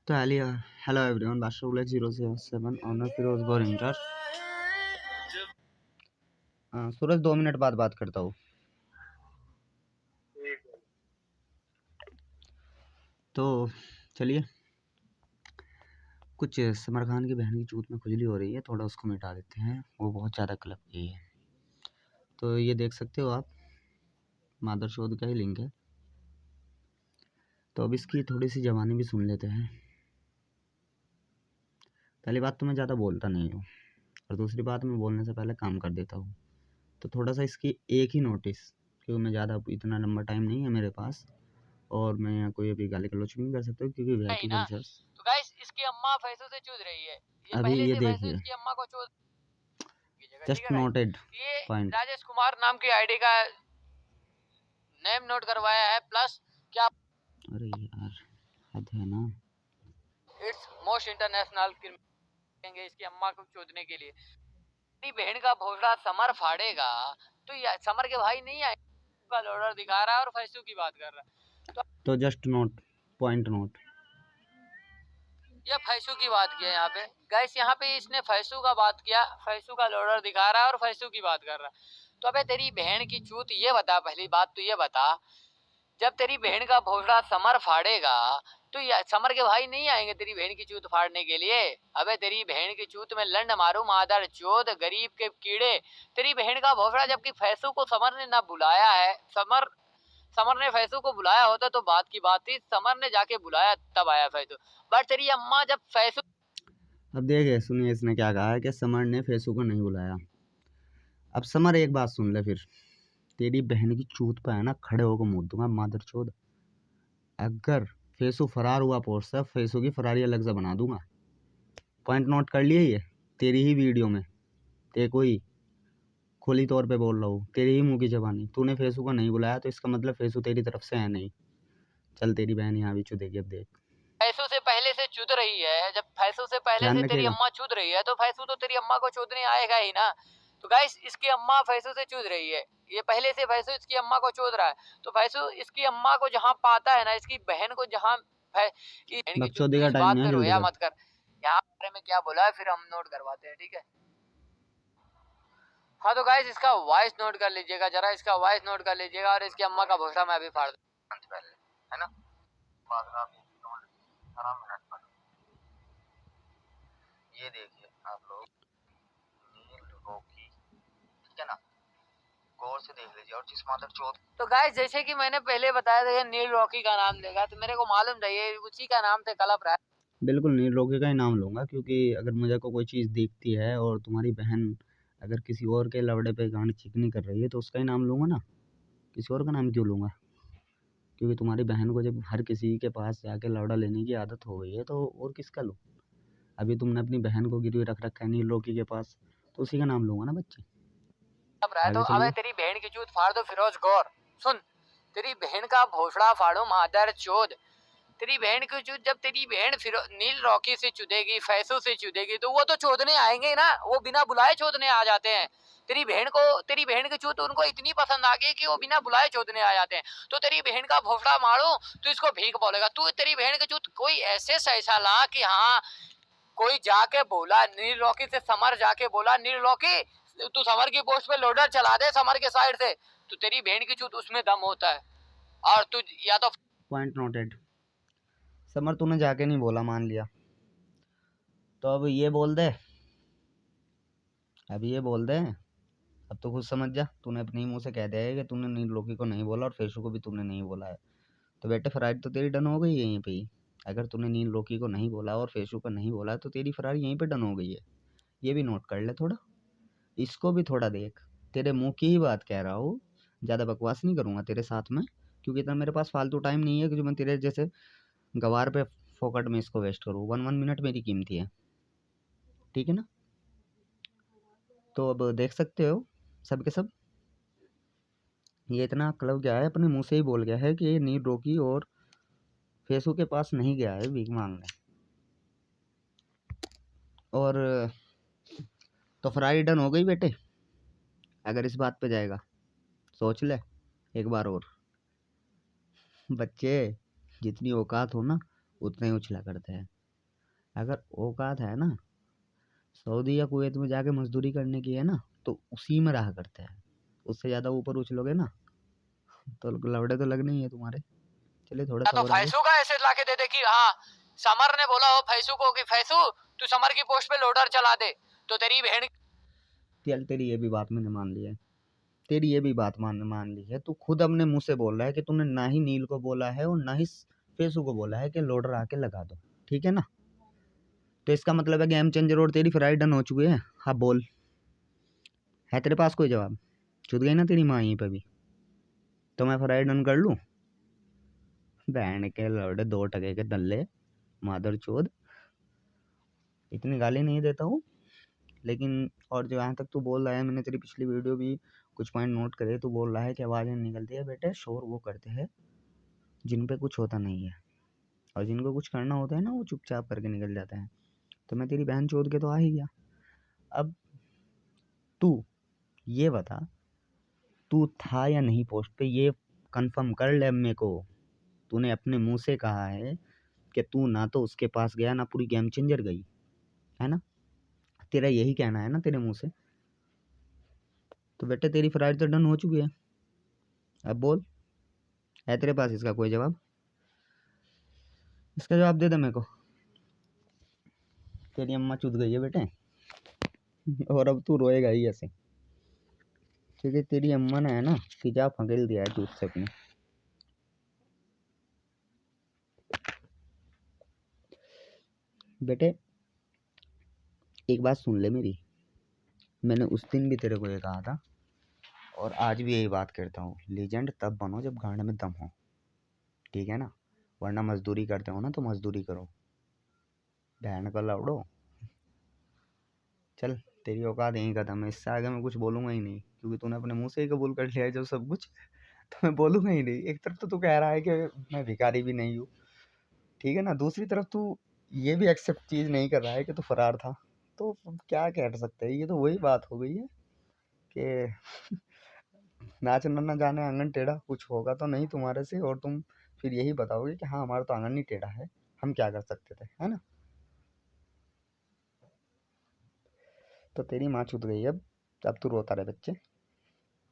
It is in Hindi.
तो हेलो एवरीवन, बादशाह 007 ऑनर फिरोज गौर इंटर। सूरज 2 मिनट बाद बात करता हूँ। तो चलिए, कुछ समर खान की बहन की चूत में खुजली हो रही है, थोड़ा उसको मिटा देते हैं। वो बहुत ज़्यादा क्लब की है। तो ये देख सकते हो आप, मादर चौध का ही लिंक है। तो अब इसकी थोड़ी सी जवानी भी सुन लेते हैं। पहली बात तो मैं ज़्यादा बोलता नहीं हूँ, और दूसरी बात मैं बोलने से पहले काम कर देता हूँ। तो थोड़ा सा इसकी एक ही नोटिस, क्योंकि मैं ज़्यादा इतना लंबा टाइम नहीं है मेरे पास, और मैं यहाँ कोई अभी गाली गलौच भी नहीं कर सकता क्योंकि वीआईपी कल्चर्स। तो गाइस, इसकी अम्मा भैंसों से चूद रही है। ये अभी पहले ये से भैंसों देखिए, इसकी अम्मा को चूद कीजिएगा, ठीक जस्ट है गाइस। नोटेड ये पॉइंट। राजेश कुमार नाम की आईडी का नेम नोट करवाया है, प्लस क्या अरे यार, हद है ना। इट्स मोस्ट इंटरनेशनल क्रिमिनल इसकी अम्मा को चोदने के लिए। अपनी बहन का भोसड़ा समर फाड़ेगा तो ये समर के भाई नहीं आए का ऑर्डर दिखा रहा है और फैसू की बात कर रहा है। तो जस्ट नोट पॉइंट नोट। ये फैसू की बात किया यहाँ पे गाइस, यहाँ पे इसने फैसू का बात किया, फैसू का ऑर्डर दिखा रहा है और फैसू की बात कर रहा है। तो अबे तेरी बहन की चूत, ये बता, पहली बात तो ये बता, जब तेरी बहन का भोसड़ा समर फाड़ेगा तो समर के भाई नहीं आएंगे तेरी बहन की चूत फाड़ने के लिए। अबे तेरी बहन की चूत में लंड मारू मादर चोद गरीब के कीड़े। तेरी बहन का भोसड़ा, जबकि फैसू को समर ने ना बुलाया है। समर ने फैसू को बुलाया होता तो बात की बात थी, समर ने जाके बुलाया तब आया फैसू। बट तेरी अम्मा जब फैसू, अब देखिए, सुनिए इसने क्या कहा है कि समर ने फैसू को नहीं बुलाया। अब समर एक बात सुन ले, फिर तेरी बहन की चूत पे है ना खड़े होकर मुँह दूंगा मादर चोद। अगर फैसू फरार हुआ पोस्ट से, फैसू की फरारी अलग से बना दूंगा। पॉइंट नोट कर लिए, ये तेरी ही वीडियो में, ते कोई खुली तौर पे बोल रहा हूँ, तेरी ही मुंह की जबानी। तूने फैसू को नहीं बुलाया तो इसका मतलब फैसू तेरी तरफ से है नहीं। चल, तेरी बहन यहाँ भी चुदेगी, अब देख। फैसू से पहले से चुद रही है, जब फैसू से पहले ध्यान से तेरी रखेगा। अम्मा चुद रही है तो फैसू तो तेरी अम्मा को चुदने आएगा ही ना। तो गाइस, इसकी अम्मा फैसू से चुद रही है, ये पहले से फैसू इसकी अम्मा को चुद रहा है। तो फैसू इसकी अम्मा को जहाँ पाता है ना, इसकी बहन को जहाँ बकचोदी का इस टाइम बात नहीं है, पे जल्दी रोया कर। मत कर। यहाँ बारे में क्या बोला है फिर हम नोट करवाते हैं, ठीक है। हाँ तो गाइस, इसका वॉइस नोट कर लीजिएगा जरा, इसका वॉइस नोट कर लीजिएगा, और इसकी अम्मा का भोसड़ा मैं अभी फाड़ दूं पहले, है ना। ये देखिए आप लोग, नील रॉकी, ठीक है ना, गौर से देख लीजिए। और जिस मादर चौथ, तो गाइस जैसे कि मैंने पहले बताया था, ये नील रॉकी का नाम लेगा, तो मेरे को मालूम था ये उसी का नाम से कलप रहा है। बिल्कुल नील रॉकी का ही नाम लूँगा, क्योंकि अगर मुझे को कोई चीज़ दिखती है और तुम्हारी बहन अगर किसी और के लवड़े पे गांड चिकनी कर रही है तो उसका ही नाम लूँगा ना। किसी और का नाम क्यों लूँगा? क्योंकि तुम्हारी बहन को जब हर किसी के पास जाके लौड़ा लेने की आदत हो गई है तो और किसका लूँ? अभी तुमने अपनी बहन को गिरवी रख रखा है नील रॉकी के पास, तो उसी का नाम लूँगा ना बच्चे। तो आगे अबे चलिए। तेरी बहन की चूत फाड़ दो फिरोज गौर। सुन, तेरी बहन का भोसड़ा फाड़ो मादर चोद। तेरी बहन की चूत, जब तेरी बहन फिर नील रॉकी से चुदेगी, फैसू से चुदेगी, तो वो तो चोदने आएंगे ना, वो बिना बुलाए चोदने आ जाते हैं। तेरी बहन की चूत उनको इतनी पसंद आ गई कि वो बिना बुलाए चोदने आ जाते हैं। तो तेरी बहन का भोसड़ा मारो तो इसको भीख बोलेगा। तू तेरी बहन की चूत कोई ऐसे सैसा ला कि हाँ, कोई जाके बोला नील रॉकी से, समर जाके बोला नील रॉकी तू समर की पोस्ट पे लोडर चला दे समर के साइड से, तो तेरी बहन की चूत उसमें दम होता है। और तू या तो पॉइंट नोटेड। समर तूने जाके नहीं बोला, मान लिया, तो अब ये बोल दे, अब ये बोल दे। अब तो खुद समझ जा, तूने अपने ही मुंह से कह दिया है कि तूने नील रॉकी को नहीं बोला और फैसू को भी तूने नहीं बोला है। तो बेटे, फरारी तो तेरी डन हो गई है यहीं पे ही। अगर तूने नील रॉकी को नहीं बोला और फैसू को नहीं बोला तो तेरी फरारी यहीं पे डन हो गई है। ये भी नोट कर ले थोड़ा, इसको भी थोड़ा देख। तेरे मुंह की ही बात कह रहा हूँ, ज़्यादा बकवास नहीं करूँगा तेरे साथ में, क्योंकि इतना मेरे पास फालतू टाइम नहीं है कि जो मैं तेरे जैसे गवार पे फोकट में इसको वेस्ट करूँ। 1 मिनट मेरी कीमती है, ठीक है ना। तो अब देख सकते हो सब के सब, ये इतना क्लब गया है, अपने मुंह से ही बोल गया है कि ये नील रॉकी और फेसू के पास नहीं गया है भीख मांगने। और तो फरारी डन हो गई बेटे, अगर इस बात पे जाएगा। सोच ले एक बार और। बच्चे जितनी औकात हो ना, उतना ही उछला करते हैं। अगर औकात है ना सऊदी या कुवैत में जाके मजदूरी करने की है ना तो उसी में रहा करते हैं। उससे ज़्यादा ऊपर उछलोगे ना तो लवड़े तो लगने ही है तुम्हारे। चलिए थोड़ा या तो सब्र आगे। फैसू का ऐसे ला के दे दे कि हाँ समर ने बोला हो फैसू को कि फैसू तू समर की पोस्ट पे लोडर चला दे, तो तेरी बहन चल तेरी ये भी बात मैंने मान ली है। तेरी ये भी बात मान ली है। तू खुद अपने मुंह से बोल रहा है कि तूने ना ही नील को बोला है और ना ही फेसू को बोला है कि लोडर आके लगा दो, ठीक है ना। तो इसका मतलब है गेम चेंजर और तेरी फ्राई डन हो चुकी है। हाँ बोल, है तेरे पास कोई जवाब? चुद गई ना तेरी माँ यहीं पे भी, तो मैं फ्राई डन कर लूँ? बहन के लौड़े 2 टके के दल्ले मादर चोद, इतनी गाली नहीं देता हूँ लेकिन। और जो यहाँ तक तू बोल रहा है, मैंने तेरी पिछली वीडियो भी कुछ पॉइंट नोट करे। तू बोल रहा है कि आवाज़ें निकलती है बेटे, शोर वो करते हैं जिन पे कुछ होता नहीं है, और जिनको कुछ करना होता है ना वो चुपचाप करके निकल जाते हैं। तो मैं तेरी बहन चोद के तो आ ही गया। अब तू ये बता, तू था या नहीं पोस्ट पे, ये कंफर्म कर ले मेरे को। तूने अपने मुंह से कहा है कि तू ना तो उसके पास गया ना पूरी गेम चेंजर गई, है ना? तेरा यही कहना है ना तेरे मुंह से? तो बेटे तेरी फ्राइड तो डन हो चुकी है। अब बोल, है तेरे पास इसका कोई जवाब? इसका जवाब दे दे मेरे को। तेरी अम्मा चुद गई है बेटे और अब तू रोएगा ही ऐसे, क्योंकि तेरी अम्मा ने है ना पिज्जा फकेल दिया है दूध से अपने। बेटे एक बात सुन ले मेरी, मैंने उस दिन भी तेरे को ये कहा था और आज भी यही बात करता हूँ, लीजेंड तब बनो जब गांड में दम हो, ठीक है ना? वरना मजदूरी करते हो ना तो मजदूरी करो, बहन का लौड़ो। चल तेरी औकात यहीं खत्म है, इससे आगे मैं कुछ बोलूँगा ही नहीं, क्योंकि तूने अपने मुंह से ही कबूल कर लिया है जो सब कुछ। तो मैं बोलूँगा ही नहीं। एक तरफ तो तू कह रहा है कि मैं भिखारी भी नहीं हूँ, ठीक है ना, दूसरी तरफ तू ये भी एक्सेप्ट चीज़ नहीं कर रहा है कि तू फरार था। तो क्या कह सकते हैं, ये तो वही बात हो गई है कि नाच न जाने आंगन टेढ़ा, कुछ होगा तो नहीं तुम्हारे से और तुम फिर यही बताओगे कि हाँ हमारा तो आंगन नहीं टेढ़ा है, हम क्या कर सकते थे, है ना? तो तेरी माँ छूट गई। अब तू रोता रहे बच्चे।